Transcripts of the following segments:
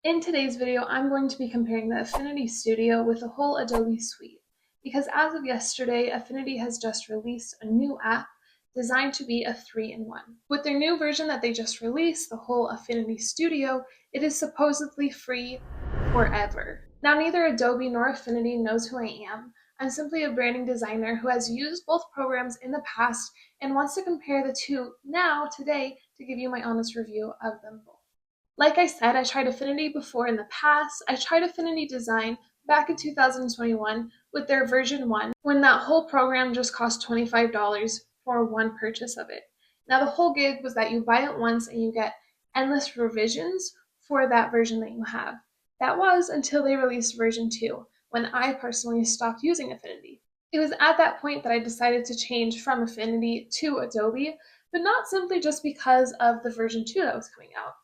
In today's video, I'm going to be comparing the Affinity Studio with the whole Adobe suite, because as of yesterday, Affinity has just released a new app designed to be a 3-in-1. With their new version that they just released, the whole Affinity Studio, it is supposedly free forever. Now, neither Adobe nor Affinity knows who I am. I'm simply a branding designer who has used both programs in the past and wants to compare the two now, today, to give you my honest review of them both. Like I said, I tried Affinity before in the past. I tried Affinity Design back in 2021 with their version 1 when that whole program just cost $25 for one purchase of it. Now, the whole gig was that you buy it once and you get endless revisions for that version that you have. That was until they released version 2, when I personally stopped using Affinity. It was at that point that I decided to change from Affinity to Adobe, but not simply just because of the version 2 that was coming out.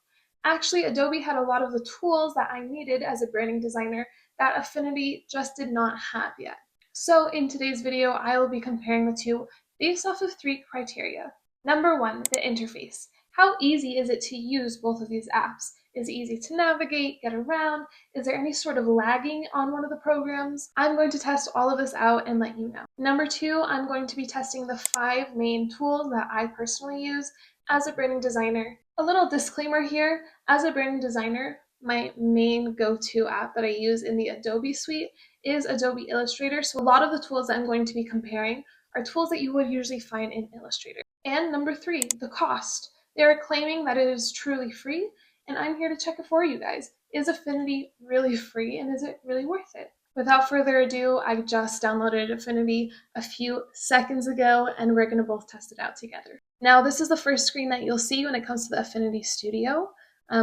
Actually, Adobe had a lot of the tools that I needed as a branding designer that Affinity just did not have yet. So in today's video, I will be comparing the two based off of 3 criteria. Number 1, the interface. How easy is it to use both of these apps? Is it easy to navigate, get around? Is there any sort of lagging on one of the programs? I'm going to test all of this out and let you know. Number 2, I'm going to be testing the 5 main tools that I personally use as a branding designer. A little disclaimer here, as a branding designer, my main go-to app that I use in the Adobe suite is Adobe Illustrator. So a lot of the tools that I'm going to be comparing are tools that you would usually find in Illustrator. And number 3, the cost. They are claiming that it is truly free, and I'm here to check it for you guys. Is Affinity really free, and is it really worth it? Without further ado, I just downloaded Affinity a few seconds ago, and we're going to both test it out together. Now, this is the first screen that you'll see when it comes to the Affinity Studio.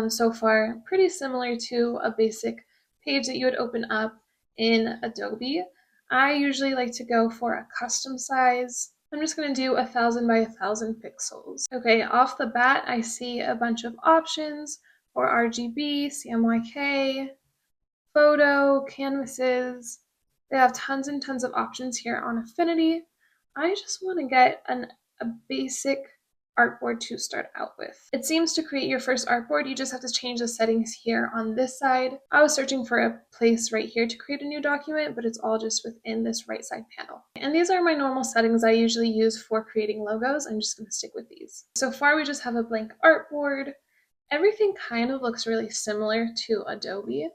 So far, pretty similar to a basic page that you would open up in Adobe. I usually like to go for a custom size. I'm just going to do 1000 by 1000 pixels. Okay, off the bat, I see a bunch of options for RGB, CMYK, photo, canvases. They have tons and tons of options here on Affinity. I just want to get a basic artboard to start out with. It seems to create your first artboard, you just have to change the settings here on this side. I was searching for a place right here to create a new document, but it's all just within this right side panel. And these are my normal settings I usually use for creating logos. I'm just going to stick with these. So far, we just have a blank artboard. Everything kind of looks really similar to Adobe.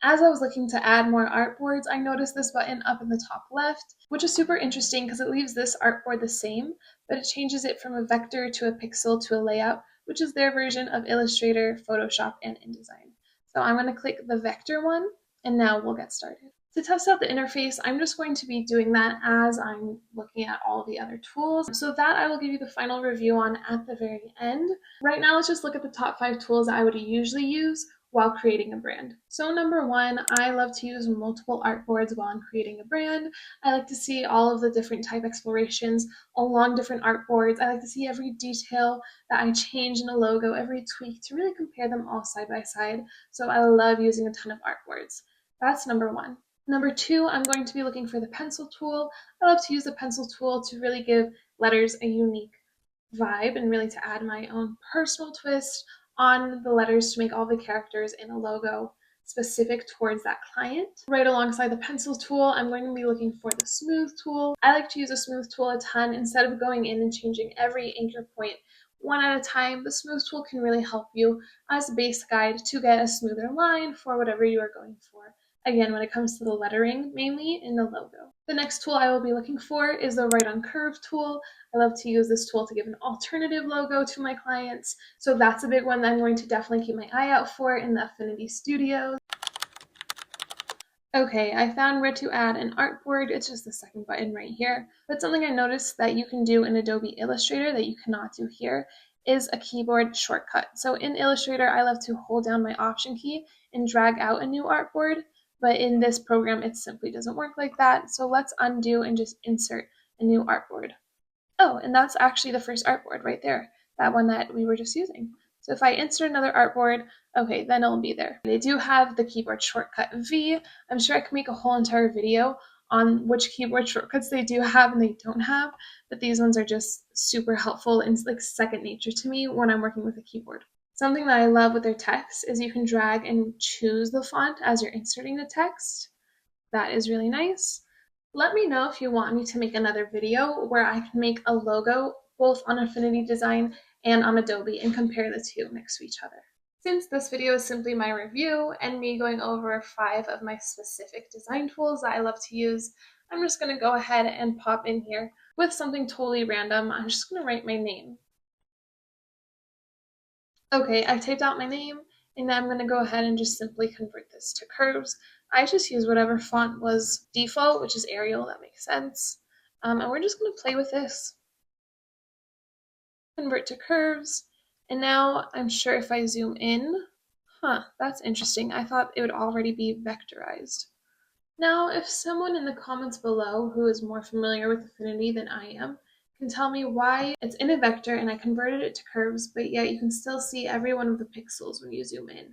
As I was looking to add more artboards, I noticed this button up in the top left, which is super interesting because it leaves this artboard the same, but it changes it from a vector to a pixel to a layout, which is their version of Illustrator, Photoshop, and InDesign. So I'm going to click the vector one, and now we'll get started. To test out the interface, I'm just going to be doing that as I'm looking at all the other tools. So that I will give you the final review on at the very end. Right now, let's just look at the top 5 tools that I would usually use while creating a brand. So number 1, I love to use multiple artboards while I'm creating a brand. I like to see all of the different type explorations along different artboards. I like to see every detail that I change in a logo, every tweak, to really compare them all side by side. So I love using a ton of artboards. That's number 1. Number 2, I'm going to be looking for the pencil tool. I love to use the pencil tool to really give letters a unique vibe and really to add my own personal twist on the letters to make all the characters in a logo specific towards that client. Right alongside the pencil tool, I'm going to be looking for the smooth tool. I like to use a smooth tool a ton. Instead of going in and changing every anchor point one at a time, the smooth tool can really help you as a base guide to get a smoother line for whatever you are going for. Again, when it comes to the lettering, mainly in the logo. The next tool I will be looking for is the Right on Curve tool. I love to use this tool to give an alternative logo to my clients. So that's a big one that I'm going to definitely keep my eye out for in the Affinity Studio. Okay, I found where to add an artboard. It's just the second button right here. But something I noticed that you can do in Adobe Illustrator that you cannot do here is a keyboard shortcut. So in Illustrator, I love to hold down my Option key and drag out a new artboard. But in this program, it simply doesn't work like that. So let's undo and just insert a new artboard. Oh, and that's actually the first artboard right there, that one that we were just using. So if I insert another artboard, okay, then it'll be there. They do have the keyboard shortcut V. I'm sure I can make a whole entire video on which keyboard shortcuts they do have and they don't have, but these ones are just super helpful and it's like second nature to me when I'm working with a keyboard. Something that I love with their text is you can drag and choose the font as you're inserting the text. That is really nice. Let me know if you want me to make another video where I can make a logo both on Affinity Design and on Adobe and compare the two next to each other. Since this video is simply my review and me going over 5 of my specific design tools that I love to use, I'm just going to go ahead and pop in here with something totally random. I'm just going to write my name. Okay, I typed out my name, and now I'm going to go ahead and just simply convert this to curves. I just use whatever font was default, which is Arial, that makes sense. And we're just going to play with this. Convert to curves, and now I'm sure if I zoom in, that's interesting. I thought it would already be vectorized. Now, if someone in the comments below who is more familiar with Affinity than I am can tell me why it's in a vector and I converted it to curves, but yet you can still see every one of the pixels when you zoom in.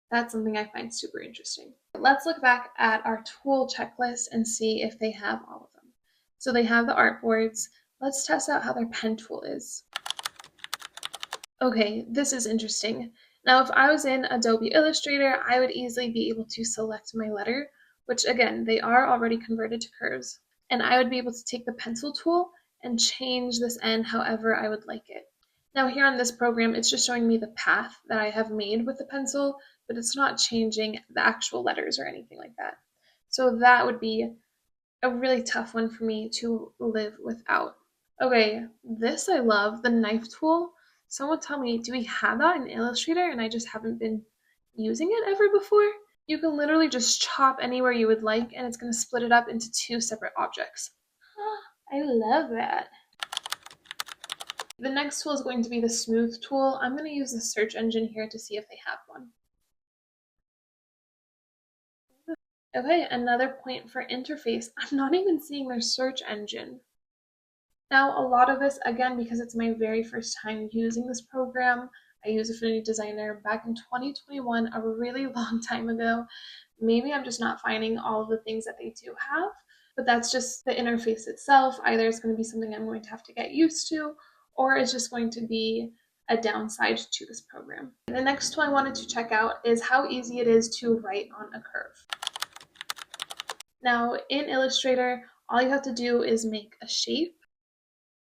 That's something I find super interesting. Let's look back at our tool checklist and see if they have all of them. So they have the artboards. Let's test out how their pen tool is. Okay, this is interesting. Now, if I was in Adobe Illustrator, I would easily be able to select my letter, which again, they are already converted to curves, and I would be able to take the pencil tool and change this end however I would like it. Now here on this program, it's just showing me the path that I have made with the pencil, but it's not changing the actual letters or anything like that. So that would be a really tough one for me to live without. Okay, this I love, the knife tool. Someone tell me, do we have that in Illustrator and I just haven't been using it ever before? You can literally just chop anywhere you would like and it's going to split it up into 2 separate objects. I love that. The next tool is going to be the smooth tool. I'm going to use the search engine here to see if they have one. Okay, another point for interface. I'm not even seeing their search engine. Now, a lot of this, again, because it's my very first time using this program, I used Affinity Designer back in 2021, a really long time ago. Maybe I'm just not finding all of the things that they do have, but that's just the interface itself. Either it's going to be something I'm going to have to get used to, or it's just going to be a downside to this program. The next tool I wanted to check out is how easy it is to write on a curve. Now, in Illustrator, all you have to do is make a shape,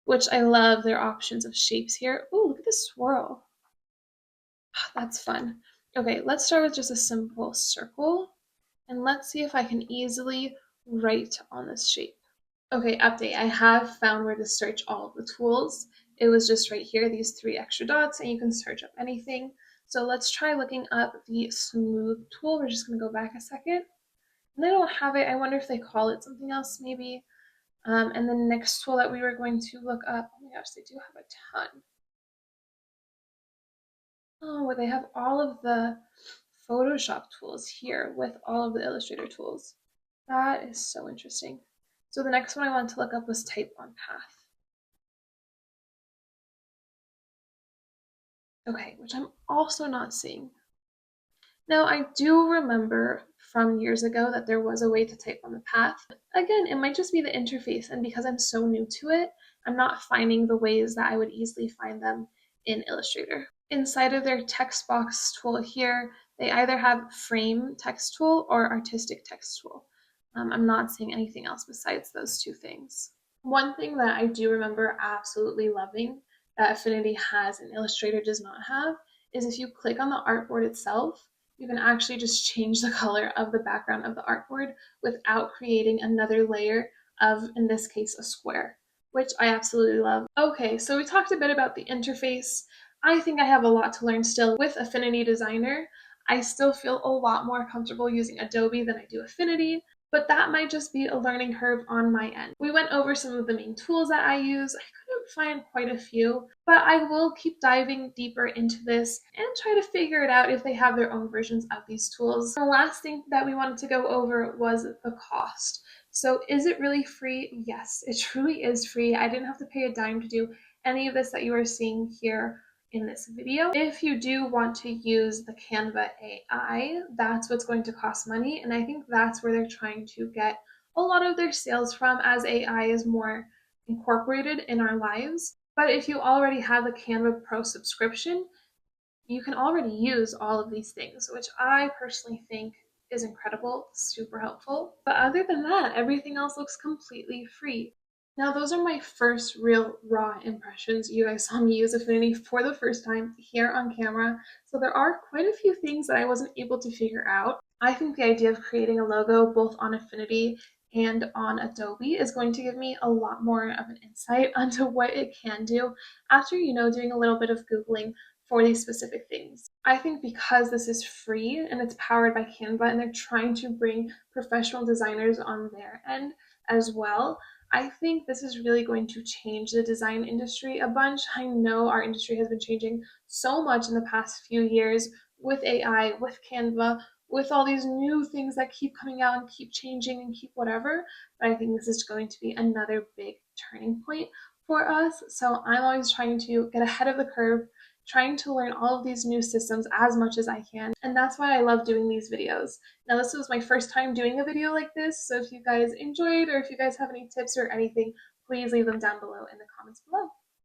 which I love their options of shapes here. Oh, look at this swirl. That's fun. Okay, let's start with just a simple circle, and let's see if I can easily write on this shape. Okay, update. I have found where to search all of the tools. It was just right here, these 3 extra dots, and you can search up anything. So let's try looking up the smooth tool. We're just going to go back a second. And they don't have it. I wonder if they call it something else maybe. And the next tool that we were going to look up, oh my gosh, they do have a ton. Oh, they have all of the Photoshop tools here with all of the Illustrator tools. That is so interesting. So the next one I wanted to look up was type on path. Okay, which I'm also not seeing. Now, I do remember from years ago that there was a way to type on the path. Again, it might just be the interface, and because I'm so new to it, I'm not finding the ways that I would easily find them in Illustrator. Inside of their text box tool here, they either have frame text tool or artistic text tool. I'm not seeing anything else besides those 2 things. One thing that I do remember absolutely loving that Affinity has and Illustrator does not have is if you click on the artboard itself, you can actually just change the color of the background of the artboard without creating another layer of, in this case, a square, which I absolutely love. Okay, so we talked a bit about the interface. I think I have a lot to learn still with Affinity Designer. I still feel a lot more comfortable using Adobe than I do Affinity, but that might just be a learning curve on my end. We went over some of the main tools that I use. I couldn't find quite a few, but I will keep diving deeper into this and try to figure it out if they have their own versions of these tools. The last thing that we wanted to go over was the cost. So is it really free? Yes, it truly is free. I didn't have to pay a dime to do any of this that you are seeing here in this video. If you do want to use the Canva AI, that's what's going to cost money. And I think that's where they're trying to get a lot of their sales from as AI is more incorporated in our lives. But if you already have the Canva Pro subscription, you can already use all of these things, which I personally think is incredible, super helpful. But other than that, everything else looks completely free. Now, those are my first real raw impressions. You guys saw me use Affinity for the first time here on camera, so there are quite a few things that I wasn't able to figure out. I think the idea of creating a logo both on Affinity and on Adobe is going to give me a lot more of an insight onto what it can do after, doing a little bit of Googling for these specific things. I think because this is free and it's powered by Canva and they're trying to bring professional designers on their end as well, I think this is really going to change the design industry a bunch. I know our industry has been changing so much in the past few years with AI, with Canva, with all these new things that keep coming out and keep changing and keep whatever. But I think this is going to be another big turning point for us. So I'm always trying to get ahead of the curve, trying to learn all of these new systems as much as I can. And that's why I love doing these videos. Now, this was my first time doing a video like this, so if you guys enjoyed or if you guys have any tips or anything, please leave them down below in the comments below.